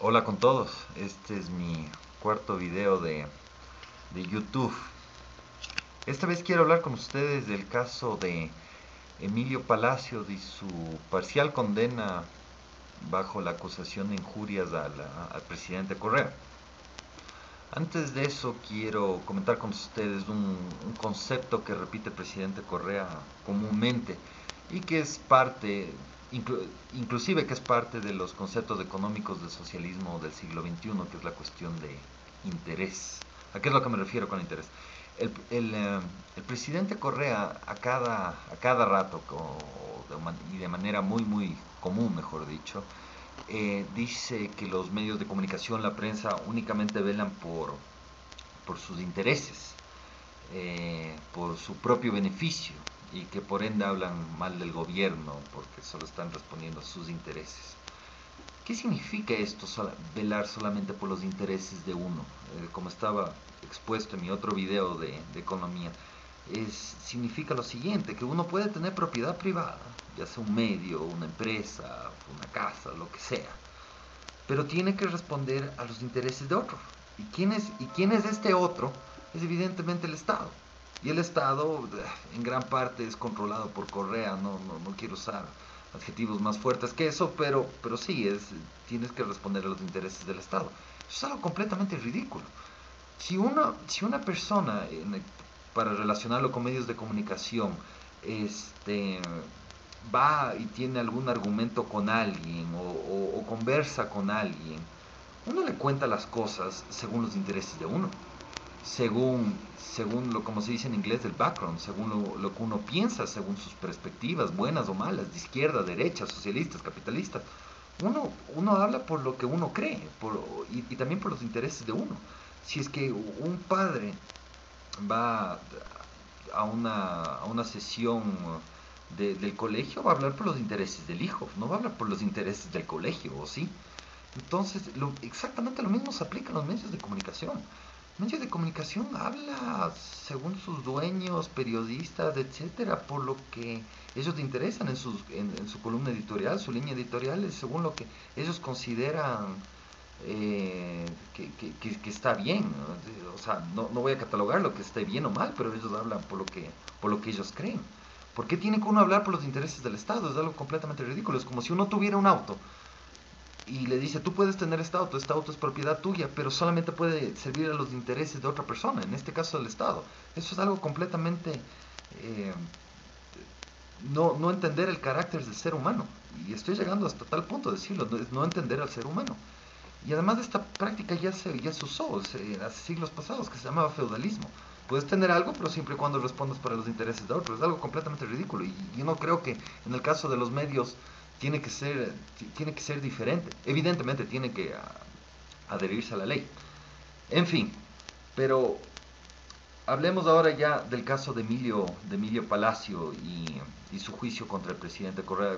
Hola con todos, este es mi cuarto video de YouTube. Esta vez quiero hablar con ustedes del caso de Emilio Palacios y su parcial condena bajo la acusación de injurias al presidente Correa. Antes de eso quiero comentar con ustedes un concepto que repite el presidente Correa comúnmente y que es parte, inclusive que es parte de los conceptos económicos del socialismo del siglo XXI, que es la cuestión de interés. ¿A qué es lo que me refiero con interés? El presidente Correa a cada rato y de manera muy común, mejor dicho, dice que los medios de comunicación, la prensa, únicamente velan por sus intereses, por su propio beneficio y que por ende hablan mal del gobierno porque solo están respondiendo a sus intereses. ¿Qué significa esto, velar solamente por los intereses de uno? Como estaba expuesto en mi otro video de economía, significa lo siguiente, que uno puede tener propiedad privada, ya sea un medio, una empresa, una casa, lo que sea, pero tiene que responder a los intereses de otro. ¿Y quién es este otro? Es evidentemente el Estado. Y el Estado en gran parte es controlado por Correa, no quiero usar adjetivos más fuertes que eso, pero sí, tienes que responder a los intereses del Estado. Eso es algo completamente ridículo. Si una persona, para relacionarlo con medios de comunicación, este, va y tiene algún argumento con alguien o conversa con alguien, uno le cuenta las cosas según los intereses de uno, según lo, como se dice en inglés, el background, según lo que uno piensa, según sus perspectivas, buenas o malas, de izquierda, derecha, socialistas, capitalistas. Uno habla por lo que uno cree y también por los intereses de uno. Si es que un padre va a una sesión del colegio, va a hablar por los intereses del hijo, no va a hablar por los intereses del colegio, ¿o sí? Entonces, exactamente lo mismo se aplica a los medios de comunicación. Medios de comunicación habla según sus dueños, periodistas, etcétera, por lo que ellos le interesan en su columna editorial, su línea editorial, es según lo que ellos consideran que está bien, ¿no? O sea, no voy a catalogar lo que esté bien o mal, pero ellos hablan por lo que ellos creen. ¿Por qué tiene que uno hablar por los intereses del Estado? Es algo completamente ridículo. Es como si uno tuviera un auto y le dice, tú puedes tener este auto es propiedad tuya, pero solamente puede servir a los intereses de otra persona, en este caso del Estado. Eso es algo completamente eh, no entender el carácter del ser humano. Y estoy llegando hasta tal punto de decirlo, no entender al ser humano. Y además de esta práctica ya se usó hace siglos pasados, que se llamaba feudalismo. Puedes tener algo, pero siempre y cuando respondas para los intereses de otros. Es algo completamente ridículo. Y yo no creo que en el caso de los medios tiene que ser diferente. Evidentemente tiene que adherirse a la ley. En fin, pero hablemos ahora ya del caso de Emilio Palacio y su juicio contra el presidente Correa.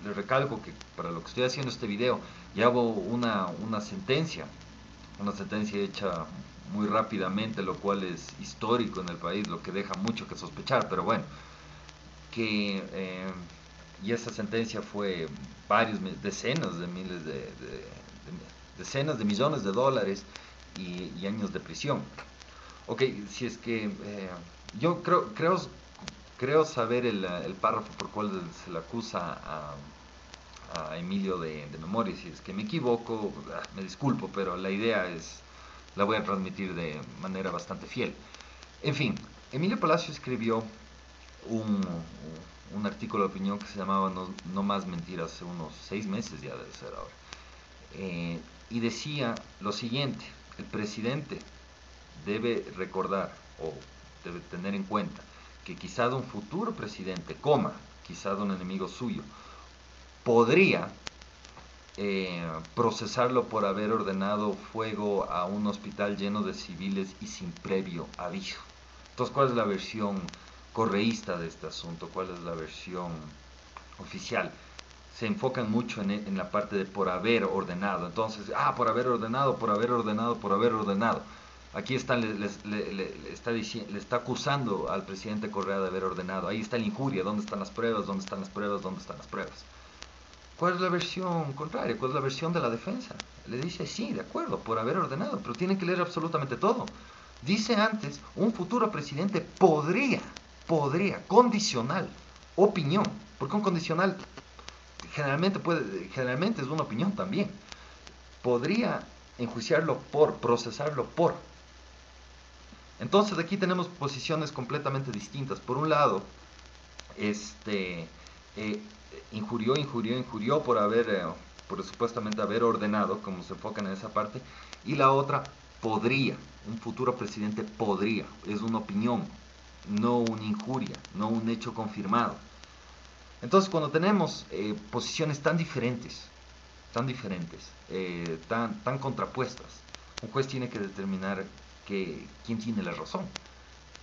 Le recalco que para lo que estoy haciendo este video ya hubo una sentencia hecha muy rápidamente, lo cual es histórico en el país, lo que deja mucho que sospechar, pero bueno, y esa sentencia fue decenas de miles decenas de millones de dólares y años de prisión. Ok, si es que yo creo saber el párrafo por cual se le acusa a Emilio de memoria. Si es que me equivoco, me disculpo, pero la voy a transmitir de manera bastante fiel. En fin, Emilio Palacio escribió un, un artículo de opinión que se llamaba No más mentiras, hace unos 6 meses ya debe ser ahora. Y decía lo siguiente: el presidente debe recordar o debe tener en cuenta que quizá de un futuro presidente, quizá de un enemigo suyo, podría procesarlo por haber ordenado fuego a un hospital lleno de civiles y sin previo aviso. Entonces, ¿cuál es la versión correísta de este asunto? ¿Cuál es la versión oficial? Se enfocan mucho en la parte de por haber ordenado. Entonces, por haber ordenado, por haber ordenado, por haber ordenado. Aquí le está acusando al presidente Correa de haber ordenado. Ahí está la injuria. ¿Dónde están las pruebas? ¿Dónde están las pruebas? ¿Dónde están las pruebas? ¿Cuál es la versión contraria? ¿Cuál es la versión de la defensa? Le dice, sí, de acuerdo, por haber ordenado, pero tienen que leer absolutamente todo. Dice antes, un futuro presidente podría, condicional, opinión, porque un condicional generalmente es una opinión también. Podría enjuiciarlo por, procesarlo por. Entonces aquí tenemos posiciones completamente distintas. Por un lado, eh, injurió por supuestamente haber ordenado, como se enfocan en esa parte, y la otra, podría, un futuro presidente podría, es una opinión, no una injuria, no un hecho confirmado. Entonces, cuando tenemos posiciones tan contrapuestas, un juez tiene que determinar quién tiene la razón.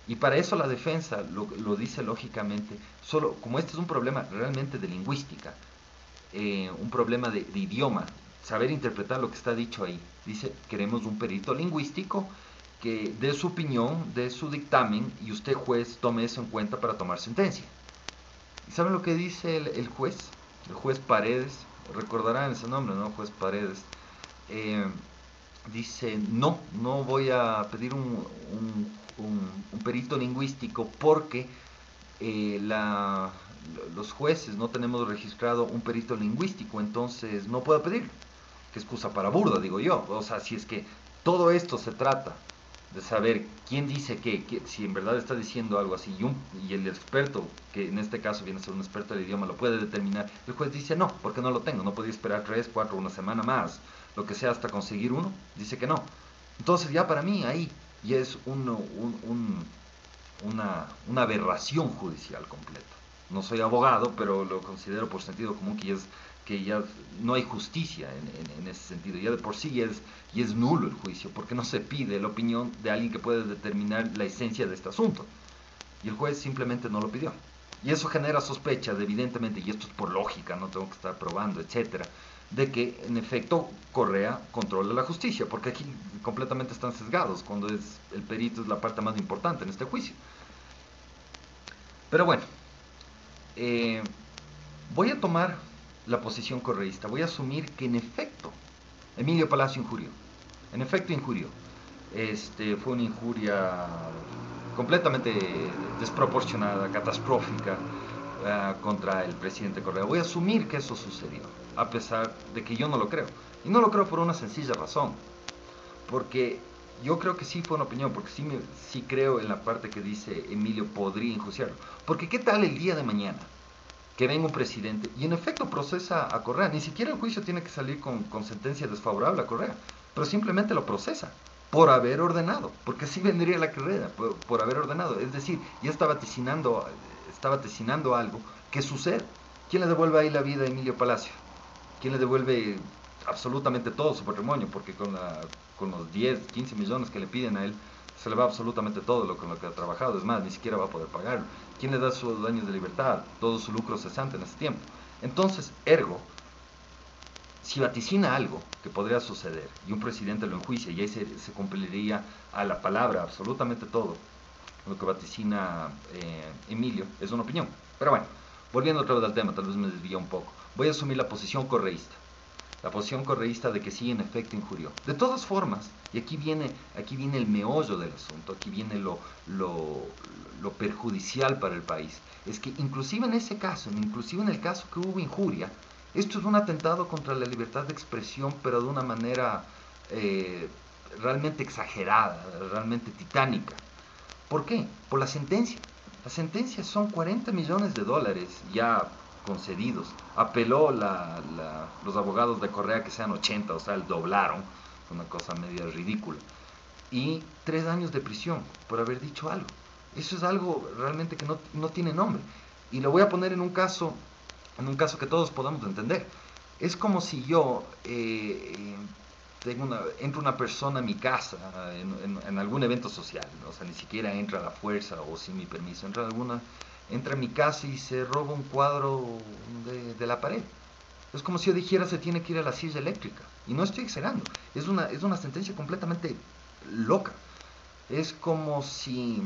Y para eso la defensa lo dice lógicamente, solo como este es un problema realmente de lingüística, un problema de idioma, saber interpretar lo que está dicho ahí. Dice, queremos un perito lingüístico que dé su opinión, dé su dictamen, y usted, juez, tome eso en cuenta para tomar sentencia. ¿Y saben lo que dice el juez? El juez Paredes, recordarán ese nombre, ¿no? Juez Paredes. Eh, Dice, no voy a pedir un perito lingüístico porque los jueces no tenemos registrado un perito lingüístico, entonces no puedo pedir. Qué excusa para burda, digo yo. O sea, si es que todo esto se trata de saber quién dice qué, si en verdad está diciendo algo así, y el experto, que en este caso viene a ser un experto del idioma, lo puede determinar, el juez dice no, porque no lo tengo, no podía esperar 3, 4, una semana más, lo que sea hasta conseguir uno, dice que no. Entonces ya para mí ahí ya es una aberración judicial completa. No soy abogado, pero lo considero por sentido común que ya no hay justicia en ese sentido. Ya de por sí ya es nulo el juicio, porque no se pide la opinión de alguien que puede determinar la esencia de este asunto. Y el juez simplemente no lo pidió. Y eso genera sospechas, evidentemente, y esto es por lógica, no tengo que estar probando, etcétera, de que en efecto Correa controla la justicia, porque aquí completamente están sesgados, cuando el perito es la parte más importante en este juicio. Pero bueno, eh, voy a tomar la posición correísta, voy a asumir que en efecto Emilio Palacio injurió, en efecto injurió. Fue una injuria completamente desproporcionada, catastrófica, contra el presidente Correa. Voy a asumir que eso sucedió, a pesar de que yo no lo creo. Y no lo creo por una sencilla razón, porque yo creo que sí fue una opinión, porque sí creo en la parte que dice Emilio podría enjuiciarlo. Porque qué tal el día de mañana que venga un presidente y en efecto procesa a Correa, ni siquiera el juicio tiene que salir con sentencia desfavorable a Correa, pero simplemente lo procesa por haber ordenado, porque así vendría la carrera, por haber ordenado, es decir, ya está vaticinando algo que sucede. ¿Quién le devuelve ahí la vida a Emilio Palacio? ¿Quién le devuelve absolutamente todo su patrimonio? Porque con los 10, 15 millones que le piden a él, se le va absolutamente todo con lo que ha trabajado. Es más, ni siquiera va a poder pagarlo. ¿Quién le da sus años de libertad? Todo su lucro cesante en ese tiempo. Entonces, ergo, si vaticina algo que podría suceder y un presidente lo enjuicia y ahí se cumpliría a la palabra absolutamente todo lo que vaticina Emilio, es una opinión. Pero bueno, volviendo otra vez al tema, tal vez me desvía un poco. Voy a asumir la posición correísta. La posición correísta de que sí, en efecto, injurió. De todas formas, y aquí viene el meollo del asunto, aquí viene lo perjudicial para el país, es que inclusive en ese caso, inclusive en el caso que hubo injuria, esto es un atentado contra la libertad de expresión, pero de una manera eh, realmente exagerada, realmente titánica. ¿Por qué? Por la sentencia. La sentencia son 40 millones de dólares ya concedidos. Apeló los abogados de Correa que sean 80, o sea, el doblaron, una cosa media ridícula. Y 3 años de prisión por haber dicho algo. Eso es algo realmente que no tiene nombre. Y lo voy a poner en un caso que todos podamos entender. Es como si yo entra una persona a mi casa en algún evento social, o sea, ni siquiera entra a la fuerza o sin mi permiso, entra a mi casa y se roba un cuadro de la pared. Es como si yo dijera se tiene que ir a la silla eléctrica. Y no estoy exagerando, es una sentencia completamente loca. Es como si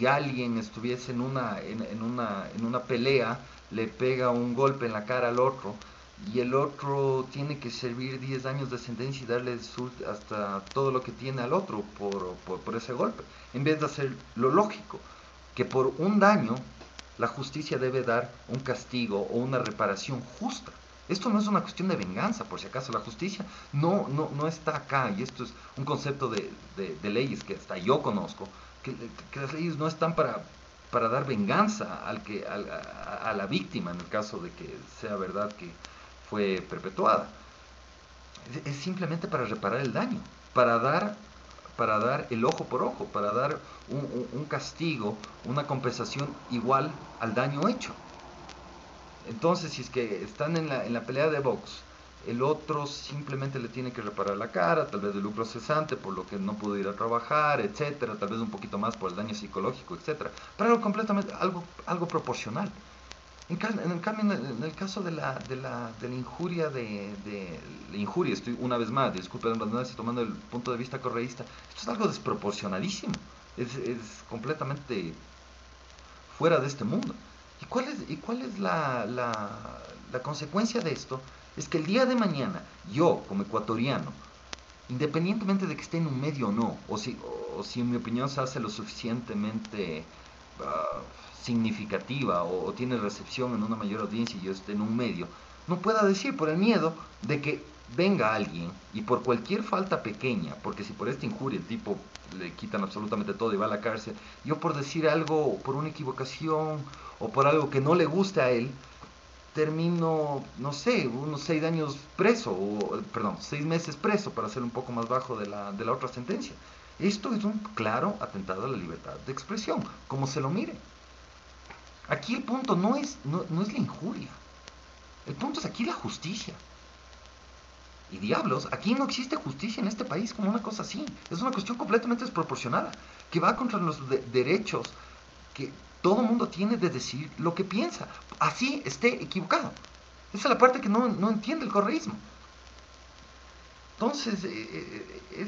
alguien estuviese en una pelea, le pega un golpe en la cara al otro y el otro tiene que servir 10 años de sentencia y darle hasta todo lo que tiene al otro por ese golpe, en vez de hacer lo lógico, que por un daño la justicia debe dar un castigo o una reparación justa. Esto no es una cuestión de venganza, por si acaso. La justicia no está acá, y esto es un concepto de leyes que hasta yo conozco, que las leyes no están para dar venganza a la víctima en el caso de que sea verdad que fue perpetuada. Es simplemente para reparar el daño, para dar el ojo por ojo, para dar un castigo, una compensación igual al daño hecho. Entonces, si es que están en la pelea de box, el otro simplemente le tiene que reparar la cara, tal vez de lucro cesante por lo que no pudo ir a trabajar, etcétera, tal vez un poquito más por el daño psicológico, etcétera, pero algo proporcional. En cambio, en el caso de la injuria, la injuria, estoy una vez más, disculpen la redundancia, tomando el punto de vista correísta, esto es algo desproporcionadísimo, es completamente fuera de este mundo. ¿Y cuál es la consecuencia de esto? Es que el día de mañana, yo como ecuatoriano, independientemente de que esté en un medio o no, o si en mi opinión se hace lo suficientemente significativa o tiene recepción en una mayor audiencia y yo esté en un medio, no pueda decir por el miedo de que venga alguien y por cualquier falta pequeña, porque si por esta injuria el tipo le quitan absolutamente todo y va a la cárcel, yo por decir algo, por una equivocación o por algo que no le guste a él, termino, no sé, unos 6 años preso, perdón, 6 meses preso, para ser un poco más bajo de la otra sentencia. Esto es un claro atentado a la libertad de expresión, como se lo mire. Aquí el punto no es la injuria, el punto es aquí la justicia. Y diablos, aquí no existe justicia en este país como una cosa así. Es una cuestión completamente desproporcionada, que va contra los derechos que todo mundo tiene de decir lo que piensa, así esté equivocado. Esa es la parte que no entiende el correísmo. Entonces,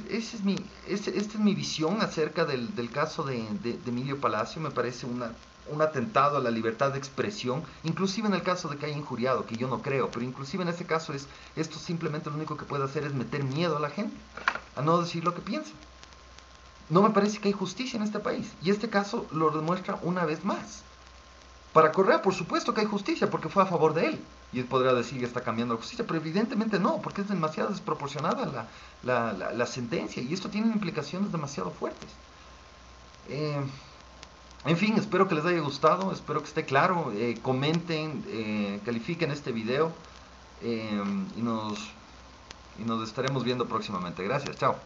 esta es mi visión acerca del caso de Emilio Palacio. Me parece un atentado a la libertad de expresión, inclusive en el caso de que haya injuriado, que yo no creo, pero inclusive en ese caso esto simplemente lo único que puede hacer es meter miedo a la gente, a no decir lo que piensa. No me parece que hay justicia en este país, y este caso lo demuestra una vez más. Para Correa, por supuesto que hay justicia, porque fue a favor de él. Y él podrá decir que está cambiando la justicia, pero evidentemente no, porque es demasiado desproporcionada la sentencia, y esto tiene implicaciones demasiado fuertes. En fin, espero que les haya gustado, espero que esté claro. Comenten, califiquen este video, y nos estaremos viendo próximamente. Gracias, chao.